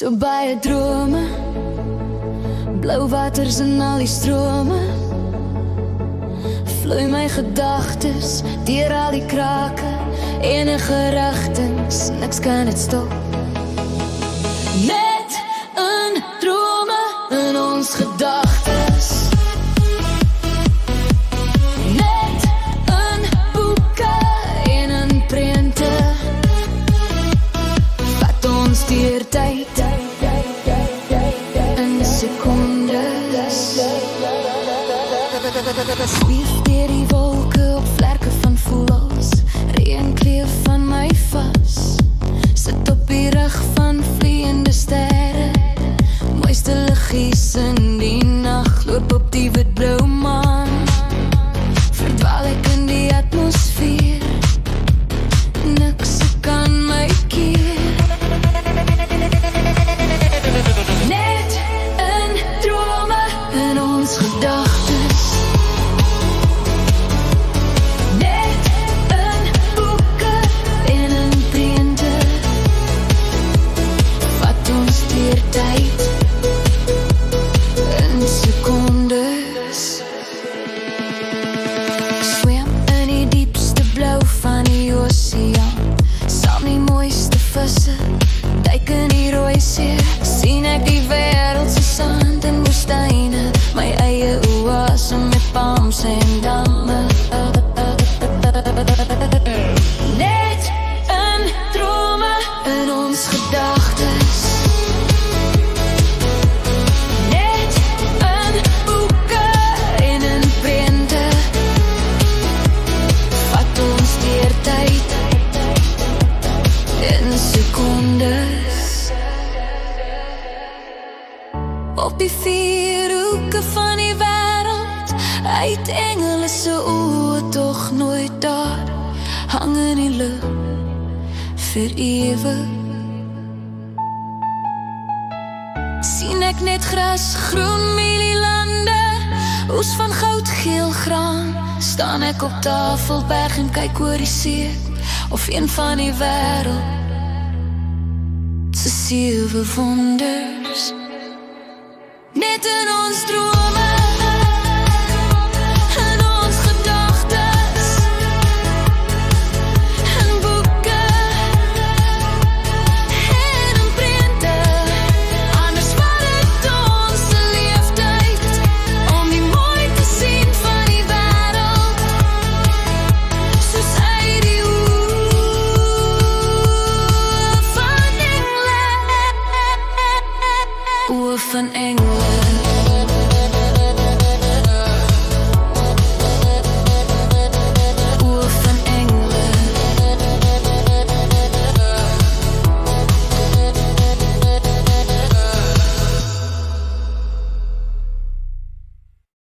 So baie drome, blou waters en al die strome, vloei my gedagtes deur al die krake, enige rigtings, niks kan dit stop. Net in drome, in ons gedagtes, net in boeke en in prente, vat ons deur tyd in sekondes. Sweef deur die wolke op vlerke van voels, reën kleef van my vas, sit op die rug van vliegende sterre, mooiste liggies in die nacht, loop op die witblauw maan, verdwaal ek in die atmosfeer, niks kan my keer. Net in drome, in ons gedagtes, net in boeke en in prente, vat ons deur tyd in sekondes. Swem in die diepste blauw van die oseaan, saam die mooiste visse, duik in die rooi see, sien ek die wêreld se sand en woestyne, my eie oase met palms en damme. Net in drome, in ons gedagtes, net in boeke en in prente, vat ons deur tyd in sekondes. Op die vier hoeke van die wêreld, uit engele se oë tog nooit daar, hang in die lug vir ewig. Sien ek net gras, groen mielielande, oes van goudgeel graan, staan ek op Tafelberg en kyk oor die see, of een van die wêreld se 7 wonders. Net in ons drome, in ons gedagtes, in boeke en in prente, anders vat het ons 'n leeftyd om die mooi te sien van die wêreld, soos uit die oë van engele.